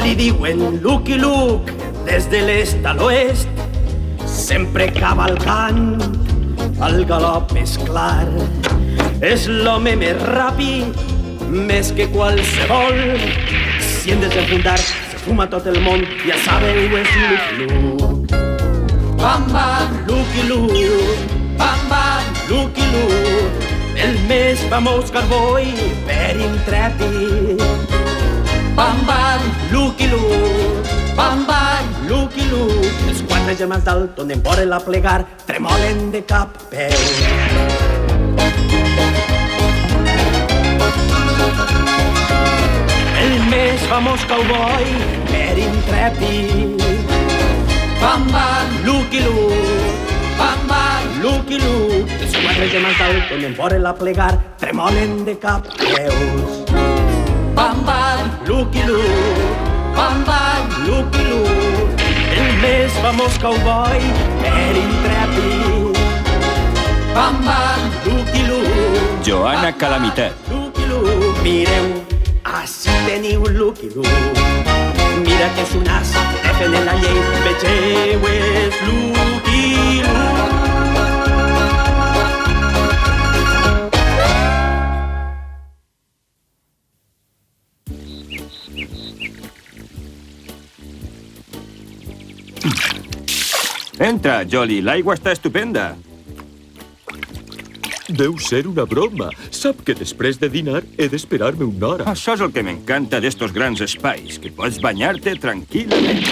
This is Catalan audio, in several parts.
li diuen Lucky Luke des de l'est a l'oest, sempre cavalcant al galop més clar. És l'home més ràpid, més que qualsevol. Si en desenfundar se fuma tot el món, ja sabeu, és Lucky Luke. Bam, bam, Lucky Luke. Bam, bam, Lucky Luke. El més famós cowboy per intrèpid. Bam, bam, Lucky Luke. Bam, bam, Lucky Luke. Els quatre germans Dalton en vora-la plegar tremolen de cap a peu. El més famós cowboy per intrèpid. Bam, bam, Lucky Luke. Bam, bam, Lucky Luke. Els quatre germans Dalton en vora-la plegar tremolen de cap a peus. Bam, bam, Lucky Luke. Bam, bam, Lucky Luke. El més famós cowboy per intrèpid. Bam, bam, Lucky Luke. Joana Calamitat. Lucky Luke. Mireu, així teniu Lucky Luke. Mira que és un as defendent la llei. Vegeu, és Lucky Luke. Entra, Jolly, l'aigua està estupenda. Deu ser una broma. Sap que després de dinar he d'esperar-me una hora. Això és el que m'encanta d'estos grans espais, que pots banyar-te tranquil·lament.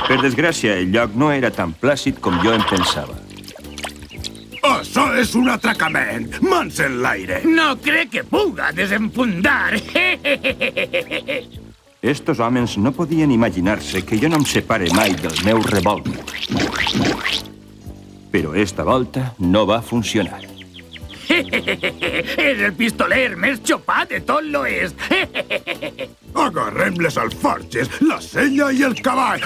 Per desgràcia, el lloc no era tan plàcid com jo em pensava. Això és un atracament! Mans en l'aire! No crec que puga desenfundar. Estos homes no podien imaginar-se que jo no em separe mai del meu revòlver. Però esta volta no va funcionar. És el pistoler més xopat de tot l'oest. Agarrem les alforges, la sella i el cavall!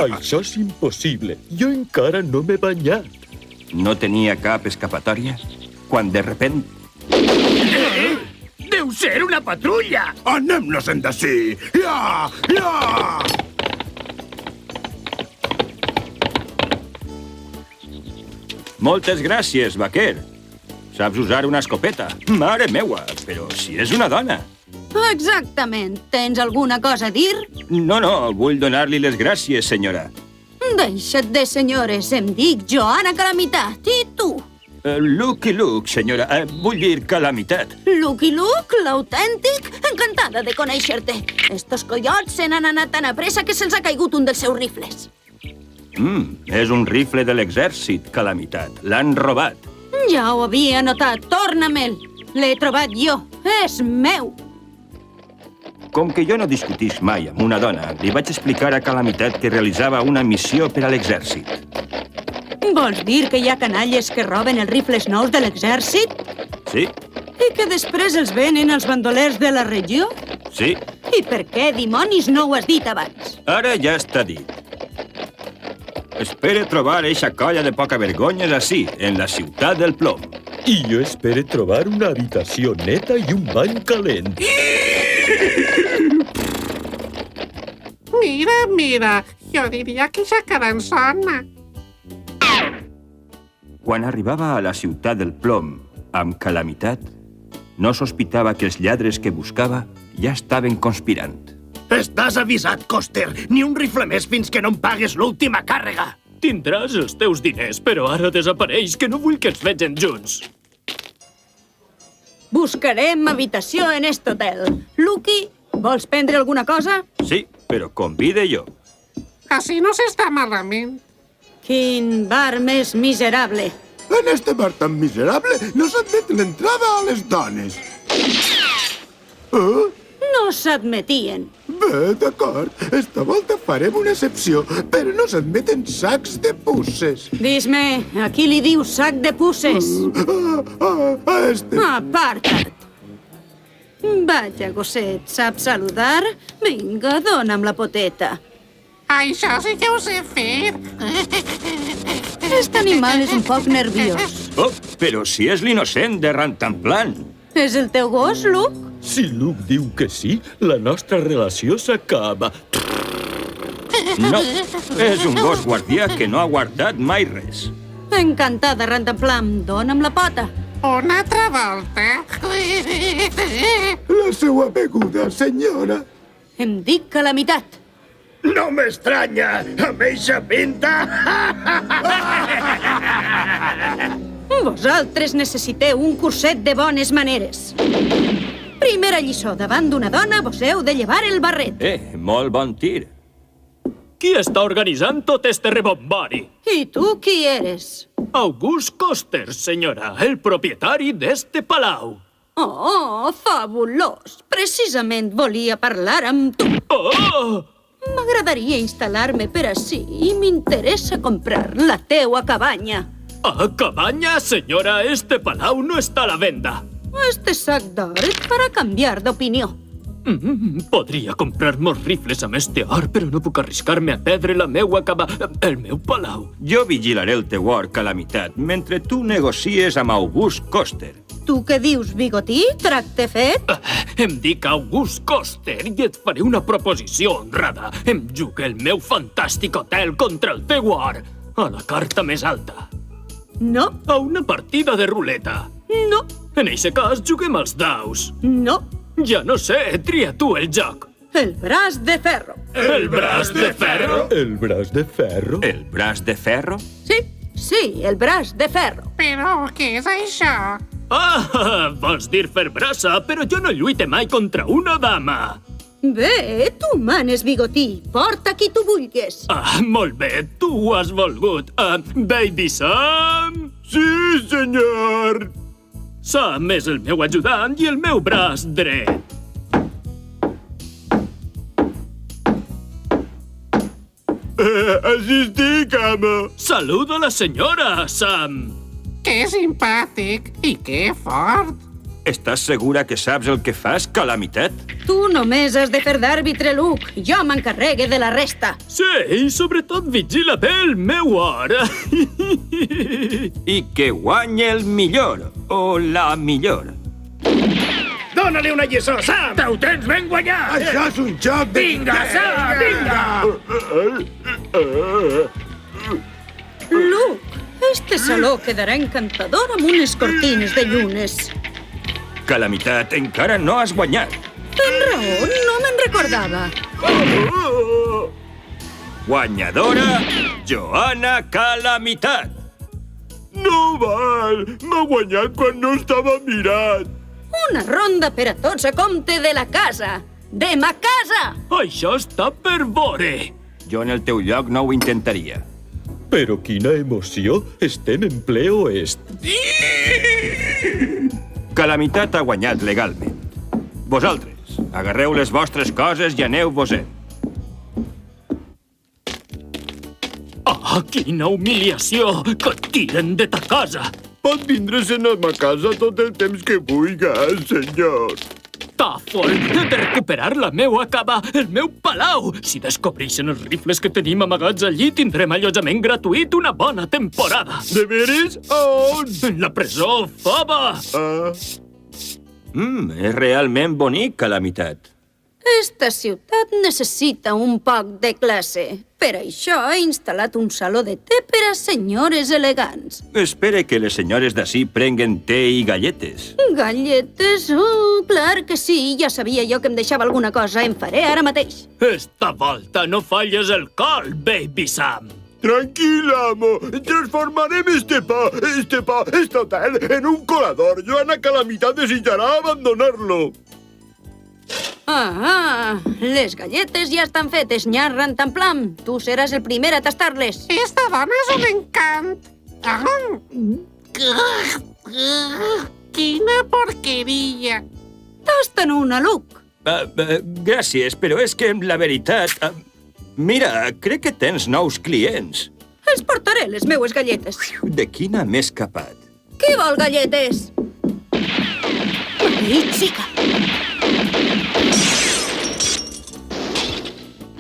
Això és impossible. Jo encara no m'he banyat. No tenia cap escapatòria quan de repent... Deu ser una patrulla! Anem-nos-en d'ací! Ja! Ja! Moltes gràcies, vaquer. Saps usar una escopeta. Mare meua, però si és una dona. Exactament. Tens alguna cosa a dir? No, vull donar-li les gràcies, senyora. Deixa't de senyores. Em dic Joana Calamitat. I tu? Lucky Luke, senyora. Vull dir Calamitat. Lucky Luke, l'autèntic? Encantada de conèixer-te. Estos coiots se n'han anat tan a pressa que se'ls ha caigut un dels seus rifles. És un rifle de l'exèrcit, Calamitat. L'han robat. Ja ho havia notat. Torna-me'l. L'he trobat jo. És meu. Com que jo no discutís mai amb una dona, li vaig explicar a Calamitat que realitzava una missió per a l'exèrcit. Vols dir que hi ha canalles que roben els rifles nous de l'exèrcit? Sí, I que després els venen als bandolers de la regió? sí. I per què, dimonis, no ho has dit abans? Ara ja està dit. Espere trobar eixa colla de poca vergonyes ací, en la ciutat del plom. I jo espero trobar una habitació neta i un bany calent. Mira, jo diria que ja queden sona. Quan arribava a la ciutat del plom amb Calamitat, no sospitava que els lladres que buscava ja estaven conspirant. Estàs avisat, Coster. Ni un rifle més fins que no em pagues l'última càrrega. Tindràs els teus diners, però ara desapareix, que no vull que ens vegin junts. Buscarem habitació en este hotel. Lucky, vols prendre alguna cosa? Sí, però convide jo. Així no s'està malament. Quin bar més miserable. En este bar tan miserable no s'admet l'entrada a les dones. No s'admetien. Bé, d'acord. Esta volta farem una excepció, però no s'admeten sacs de pusses. Dis-me, a qui li dius sac de pusses? A este. Aparta't. Vaja, gosset, saps saludar? Vinga, dona'm la poteta. Això sí que ho sé fer. Aquest animal és un poc nerviós. Oh, però si és l'innocent de Rantanplan. És el teu gos, Luke? Si Luke diu que sí, la nostra relació s'acaba. No, és un gos guardià que no ha guardat mai res. Encantada, Rantanplan. Dóna'm la pota. Una altra volta. La seva beguda, senyora. Em dic Calamitat. No m'estranya, amb eixa pinta. Vosaltres necessiteu un curset de bones maneres. Primera lliçó. Davant d'una dona vos heu de llevar el barret. Molt bon tir. Qui està organitzant tot este rebombori? I tu qui eres? August Coster, senyora, el propietari d'este palau. Oh, fabulós. Precisament volia parlar amb tu. Oh! M'agradaria instal·lar-me per ací i m'interessa comprar la teua cabanya. A cabanya, senyora, este palau no està a la venda. Este sac d'or et farà canviar d'opinió. Podria comprar molts rifles amb este or, però no puc arriscar-me a perdre la meua el meu palau. Jo vigilaré el teu or, Calamitat, mentre tu negocies amb August Coster. Tu què dius, bigotí? Tracte fet? Em dic August Coster i et faré una proposició honrada. Em jugue el meu fantàstic hotel contra el teu or. A la carta més alta. No, A una partida de ruleta. no, En eixe cas, juguem als daus. no. Ja no sé, tria tu el joc. El braç de ferro. El braç de ferro? El braç de ferro? El braç de ferro? Sí, el braç de ferro. Però què és això? Ah, vols dir fer braça, però jo no lluite mai contra una dama. Bé, tu manes, bigotí. Porta qui tu vulguis. Ah, molt bé, tu ho has volgut. Baby Sam? Sí, senyor! Sam és el meu ajudant i el meu braç dret. Així estic, amo. Saluda la senyora, Sam. Que simpàtic i que fort. Estàs segura que saps el que fas, Calamitat? Tu només has de fer d'àrbitre, Luke. Jo m'encarregue de la resta. Sí, i sobretot vigila bé el meu or. I que guanyi el millor, o la millor. Dóna-li una lliçó, Sam! Te'l tens ben guanyat! Això és un joc de... Vinga, Sam, vinga! Luke, este saló quedarà encantador amb unes cortines de llunes. Calamitat, encara no has guanyat. Tens raó, no me'n recordava. Guanyadora, Joana Calamitat. No val! M'ha guanyat quan no estava mirat. Una ronda per a tots a compte de la casa. De ma casa! Això està per veure. Jo en el teu lloc no ho intentaria. Però quina emoció! Estem en ple oest. Calamitat ha guanyat legalment. Vosaltres, agarreu les vostres coses i aneu-vos-en. Ah, quina humiliació! Que et tiren de ta casa! Pot vindre-se'n a ma casa tot el temps que vulga, senyor. Tàfol, he de recuperar la meua cava, el meu palau. Si descobreixen els rifles que tenim amagats allí, tindrem allotjament gratuït una bona temporada. De veres? On? En la presó, fava! És realment bonic, Calamitat. Esta ciutat necessita un poc de classe. Per això he instal·lat un saló de té per a senyores elegants. Espere que les senyores d'ací prenguen té i galletes. Galletes? Oh, clar que sí. Ja sabia jo que em deixava alguna cosa. En faré ara mateix. Esta volta no falles el col, Baby Sam. Tranquil·la, amo. Transformarem este hotel en un colador. Joana Calamitat desitjarà abandonar-lo. Les galletes ja estan fetes, nyar Rantanplan. Tu seràs el primer a tastar-les. Esta dona és un encant. Quina porqueria. Tasta'n una, Luke. Gràcies, però és que la veritat... Mira, crec que tens nous clients. Els portaré, les meues galletes. De quina m'he escapat? Qui vol galletes? Ei, xica.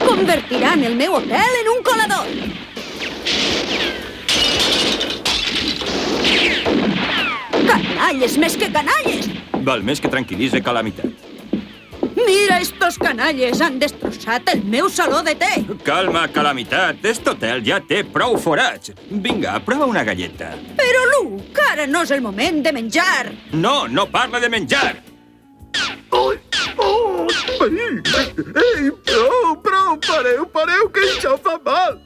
Convertiran el meu hotel en un colador. Canalles, més que canalles! Val més que tranquil·litze Calamitat. Mira, estos canalles han destrossat el meu saló de té. Calma, Calamitat. Este hotel ja té prou forats. Vinga, prova una galleta. Però, Luke, ara no és el moment de menjar. No, no parla de menjar. Ei, prou, pareu, que això fa mal!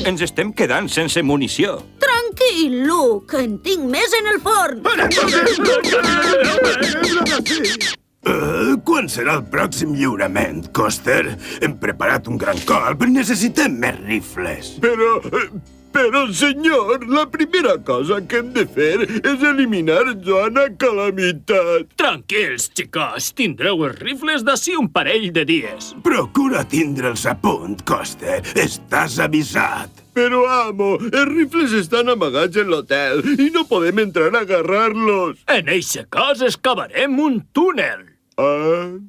Ens estem quedant sense munició. Tranquil, Luke, en tinc més en el forn. Quan serà el pròxim lliurament, Coster? Hem preparat un gran colp, necessitem més rifles. Però, senyor, la primera cosa que hem de fer és eliminar Joana Calamitat. Tranquils, xicos. Tindreu els rifles d'ací un parell de dies. Procura tindre'ls a punt, Coster. Estàs avisat. Però, amo, els rifles estan amagats en l'hotel i no podem entrar a agarrar-los. En eixe cas excavarem un túnel. Ah...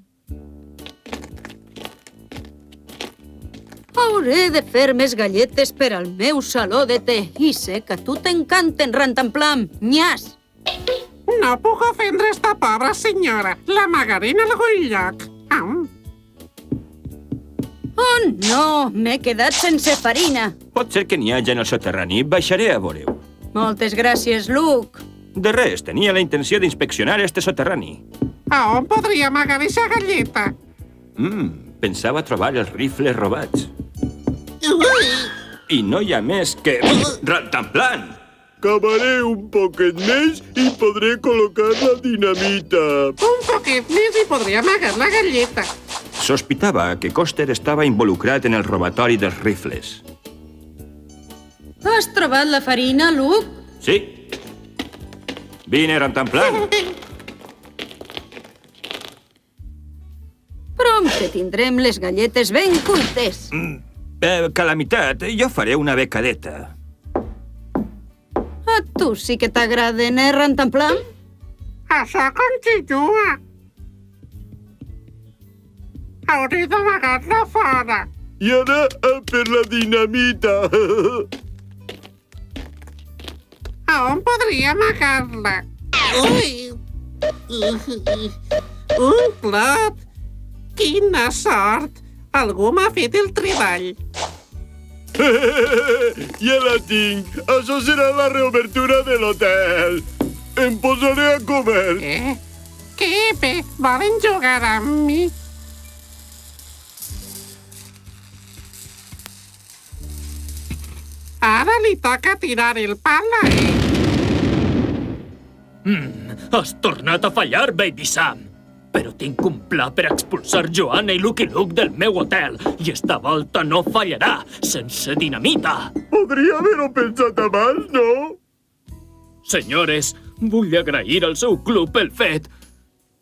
Hauré de fer més galletes per al meu saló de té. I sé que a tu t'encanten, Rantanplam. Nyas! No puc ofendre esta pobra senyora. L'amagaré en algun lloc. Oh, no! M'he quedat sense farina. Pot ser que n'hi hagi en el soterrani. Baixaré a veure-ho. Moltes gràcies, Luke. De res, tenia la intenció d'inspeccionar este soterrani. A on podria amagar aquesta galleta? Pensava trobar els rifles robats. I no hi ha més que... Rantanplan! Cavaré un poquet més i podré col·locar la dinamita. Un poquet més i podria amagar la galleta. Sospitava que Coster estava involucrat en el robatori dels rifles. Has trobat la farina, Luke? Sí. Vine, Rantanplan. Prompte tindrem les galletes ben cuites. Calamitat, jo faré una becadeta. A tu sí que t'agraden, Rantanplam? Això continua. Hauré d'amagar-la fora. I ara per la dinamita. A on podria amagar-la? Ui! Un plat! Quina sort! Algú m'ha fet el treball. Ja la tinc. Això serà la reobertura de l'hotel. Em posaré a cobert. Que bé! Volen jugar amb mi? Ara li toca tirar el pal a ell. Has tornat a fallar, Baby Sam. Però tinc un pla per expulsar Joanna i Lucky Luke del meu hotel. I esta volta no fallarà, sense dinamita. Podria haver-ho pensat abans, no? Senyores, vull agrair al seu club el fet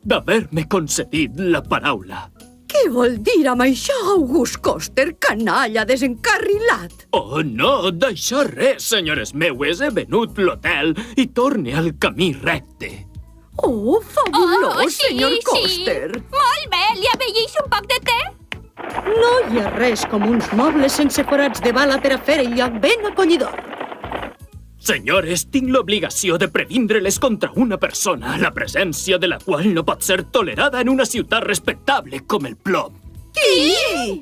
d'haver-me concedit la paraula. Què vol dir amb això, August Coster, canalla desencarrilat? Oh, no, d'això res, senyores meues. He venut l'hotel i torne al camí recte. Oh, fabulós, senyor Coster. Molt bé, li afegeix un poc de té? No hi ha res com uns mobles sense forats de bala per a fer el lloc ben acollidor. Senyores, tinc l'obligació de previndre-les contra una persona, la presència de la qual no pot ser tolerada en una ciutat respectable com el Plom. Qui?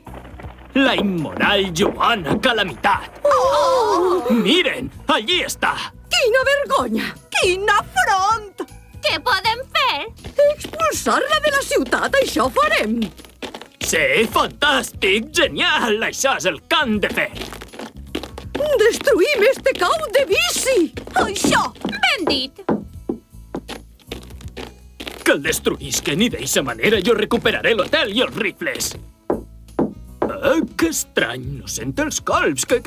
La immoral Joanna Calamitat. Oh! Miren, allí està. Quina vergonya! Quin afront! Què podem fer? Expulsar-la de la ciutat, això farem! Sí, fantàstic, genial! Això és el que han de fer. Destruïm este cau de vici! Això! Ben dit! Que el destruïsquen i d'eixa manera jo recuperaré l'hotel i els rifles. Que estrany, no sent els colps. Què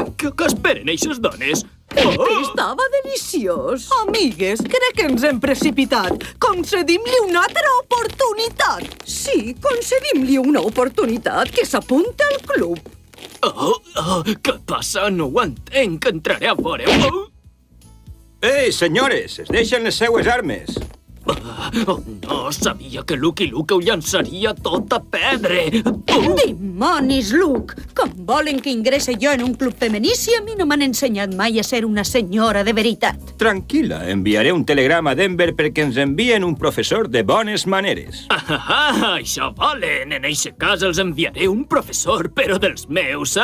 esperen eixes dones? Estava deliciós. Amigues, crec que ens hem precipitat. Concedim-li una altra oportunitat. Sí, concedim-li una oportunitat que s'apunta al club. Què passa? No ho entenc. Entraré a veure. Ei, senyores, es deixen les seues armes. Oh, no, sabia que Lucky Luke ho llançaria tot a perdre. Dimonis, Luke! Com volen que ingresse jo en un club femení si a mi no m'han ensenyat mai a ser una senyora de veritat? Tranquil·la, enviaré un telegrama a Denver perquè ens envien un professor de bones maneres. Això volen. En eixe cas els enviaré un professor, però dels meus.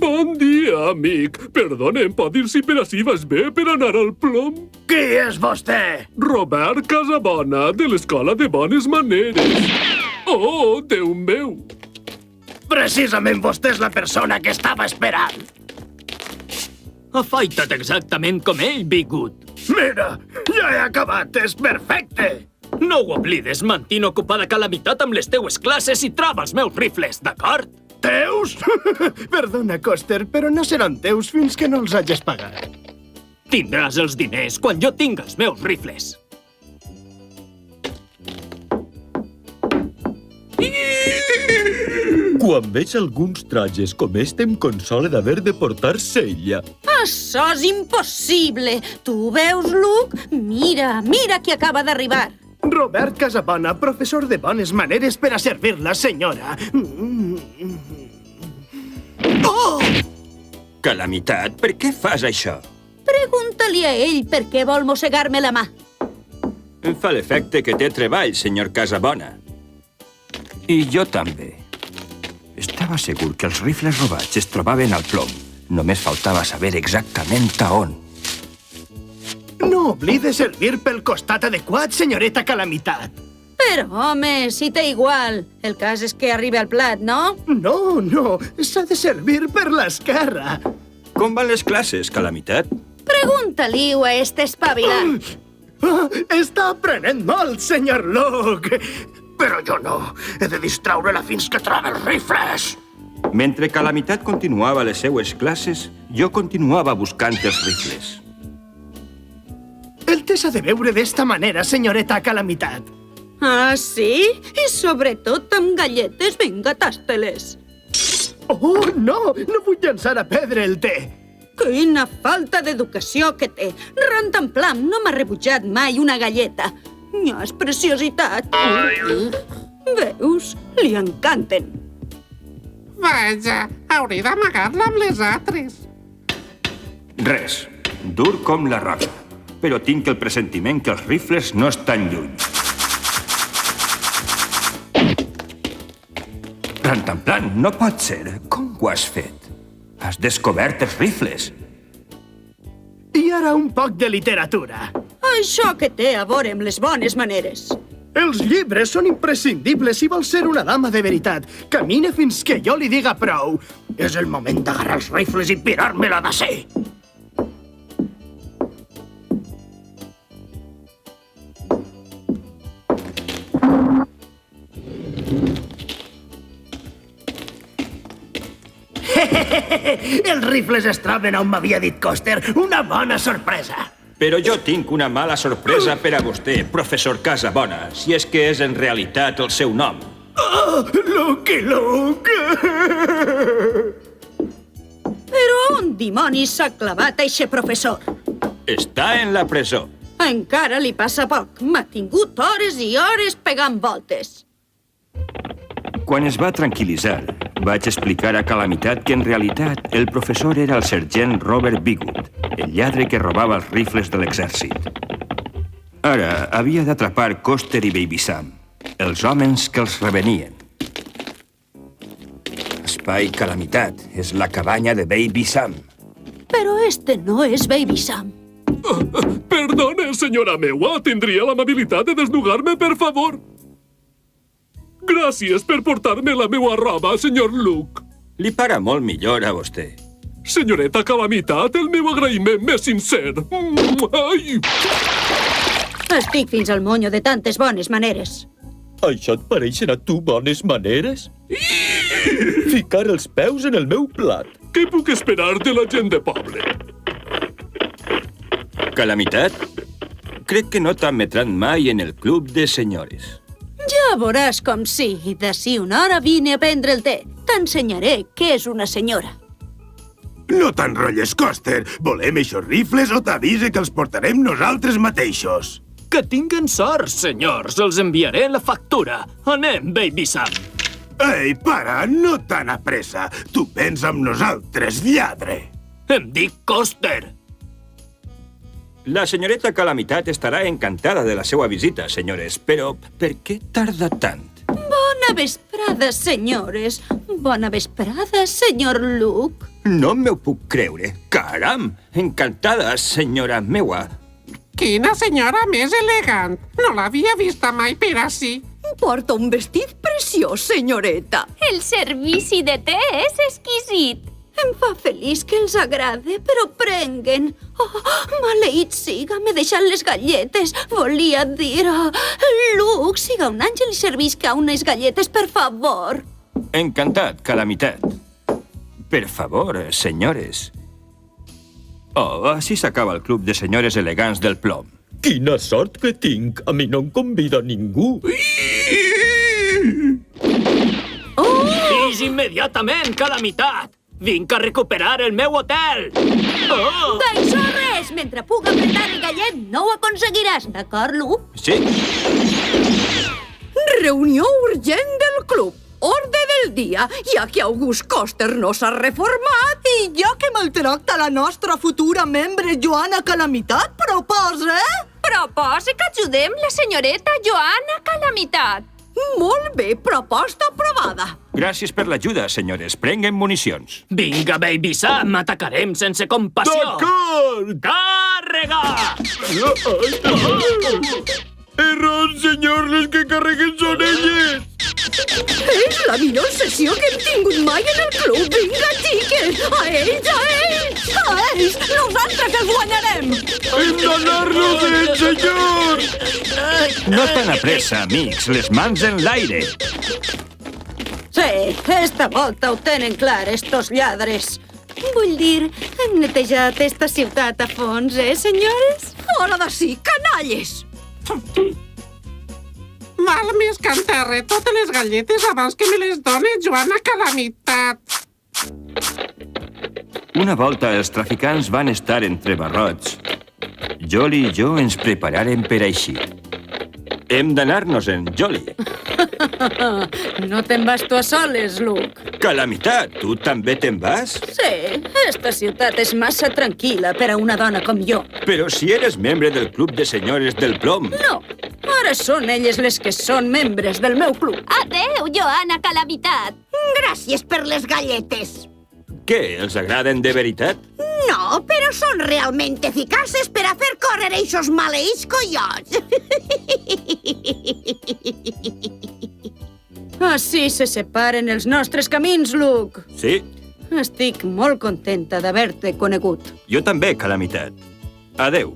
Bon dia, amic. Perdona, em pot dir si per ací vas bé per anar al plom? Qui és vostè? Robert Casabona, de l'Escola de Bones Maneres. Oh, Déu meu! Precisament vostè és la persona que estava esperant. Afaita't exactament com ell, Bigwood. Mira, ja he acabat, és perfecte. No ho oblides, mantén ocupada Calamitat amb les teues classes i troba els meus rifles, d'acord? Teus? Perdona, Coster, però no seran teus fins que no els hagis pagat. Tindràs els diners quan jo tinc els meus rifles. Quan veig alguns trajes com este em console d'haver de portar sella. Això és impossible! Tu ho veus, Luke? Mira qui acaba d'arribar. Robert Casabona, professor de bones maneres per a servir la senyora. Oh! Calamitat, per què fas això? Pregunta-li a ell per què vol mossegar-me la mà. Em fa l'efecte que té treball, senyor Casabona. I jo també. Estava segur que els rifles robats es trobaven al plom. Només faltava saber exactament a on. No oblide servir pel costat adequat, senyoreta Calamitat. Però, home, si té igual. El cas és que arribi al plat, no? No, s'ha de servir per l'esquerra. Com van les classes, Calamitat? Pregunta-li-ho a este espavilat. Està aprenent molt, senyor Luke. Però jo no. He de distraure-la fins que trobi els rifles. Mentre Calamitat continuava les seues classes, jo continuava buscant els rifles. El té s'ha de veure d'esta manera, senyoreta Calamitat. Ah, sí? I sobretot amb galletes ben gatàsteles. Oh, no vull llançar a perdre el té. Quina falta d'educació que té. Rantanplam no m'ha rebutjat mai una galleta. És preciositat. Veus? Li encanten. Vaja, hauré d'amagar-la amb les altres. Res. Dur com la roca. Però tinc el pressentiment que els rifles no estan lluny. Rantanplan, no pot ser. Com ho has fet? Has descobert els rifles. I ara un poc de literatura. Això que té a veure amb les bones maneres. Els llibres són imprescindibles si vols ser una dama de veritat. Camina fins que jo li diga prou. És el moment d'agarrar els rifles i pirar-me-la de ser. Els rifles es troben on m'havia dit Coster. Una bona sorpresa. Però jo tinc una mala sorpresa per a vostè, professor Casabona, si és que és en realitat el seu nom. Oh, Lucky Luke! Però on dimonis s'ha clavat eixe professor? Està en la presó. Encara li passa poc. M'ha tingut hores i hores pegant voltes. Quan es va tranquil·litzar, vaig explicar a Calamitat que en realitat el professor era el sergent Robert Bigwood, el lladre que robava els rifles de l'exèrcit. Ara havia d'atrapar Coster i Baby Sam, els homes que els revenien. Espai Calamitat és la cabanya de Baby Sam. Però este no és Baby Sam. Perdone, senyora meua, tindria l'amabilitat de desnugar-me, per favor. Gràcies per portar-me la meua roba, senyor Luke. Li para molt millor a vostè. Senyoreta Calamitat, el meu agraïment més sincer. Ai! Estic fins al monyo de tantes bones maneres. Això et pareixen a tu bones maneres? Ficar els peus en el meu plat. Què puc esperar de la gent de poble? Calamitat, crec que no t'admetran mai en el club de senyores. Ja veuràs com sí. D'ací una hora vine a prendre el té. T'ensenyaré què és una senyora. No t'enrotlles, Coster. Volem eixos rifles o t'avise que els portarem nosaltres mateixos. Que tinguen sort, senyors. Els enviaré la factura. Anem, Baby Sam. Ei, para, no tan a pressa. Tu pensa amb nosaltres, lladre. Em dic Coster. La senyoreta Calamitat estarà encantada de la seva visita, senyores, però per què tarda tant? Bona vesprada, senyores. Bona vesprada, senyor Luke. No m'ho puc creure. Caram! Encantada, senyora meua. Quina senyora més elegant. No l'havia vista mai per ací. Porta un vestit preciós, senyoreta. El servici de té és exquisit. Em fa feliç que els agrade, però prenguen. Oh, maleït siga, m'he deixat les galletes. Volia dir... Luke, siga un àngel i servisca unes galletes, per favor. Encantat, Calamitat. Per favor, senyores. Oh, així s'acaba el club de senyores elegants del Plom. Quina sort que tinc. A mi no em convida ningú. Vis immediatament, Calamitat. Vinc a recuperar el meu hotel. Oh! D'això res! Mentre puc apretar el gallet, no ho aconseguiràs, d'acord, Luke? Sí? Reunió urgent del club. Ordre del dia, ja que August Coster no s'ha reformat i ja que maltracta la nostra futura membre Joana Calamitat, proposa... Proposa que ajudem la senyoreta Joana Calamitat. Molt bé, proposta aprovada. Gràcies per l'ajuda, senyores. Prenguen municions. Vinga, Baby Sam, atacarem sense compassió. D'acord! Càrrega! Error, senyor, les que carreguen són elles! És la millor sessió que hem tingut mai en el club. Vinga, xiques! A ells, a ells! A ells! Nosaltres els guanyarem! Hem d'anar-nos-en, senyor! No tan a pressa, amics. Les mans en l'aire. Sí, esta volta ho tenen clar, estos lladres. Vull dir, hem netejat esta ciutat a fons, senyores? Fora d'ací, canalles! Val més que enterre totes les galletes abans que me les doni Joana Calamitat. Una volta els traficants van estar entre barrots. Jolly i jo ens preparàrem per eixir. Hem d'anar-nos-en, Jolly. No te'n vas tu a soles, Luke. Calamitat, tu també te'n vas? Sí, esta ciutat és massa tranquil·la per a una dona com jo. Però si eres membre del club de senyores del Plom. No, ara són elles les que són membres del meu club. Adeu, Joana Calamitat. Gràcies per les galletes. Què, els agraden de veritat? No, però són realment eficaces per a fer córrer eixos maleïts collots. Així se separen els nostres camins, Luke. Sí, Estic molt contenta d'haver-te conegut. jo també, Calamitat. Adeu.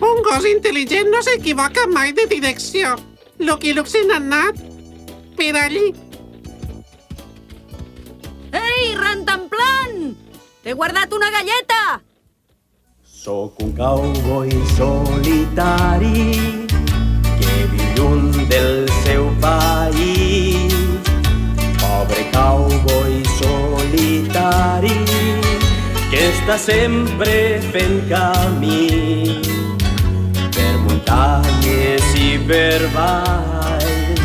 Un gos intel·ligent no s'equivoca mai de direcció. Lucky Luke se n'ha anat per allí. Ei, rantanplan! T'he guardat una galleta! Soc un cowboy solitari que viu lluny del seu país. Pobre cowboy solitari que està sempre fent camí per muntanyes i per valls,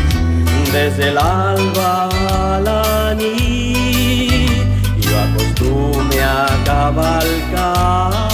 des de l'alba a la nit. Jo acostume a cavalcar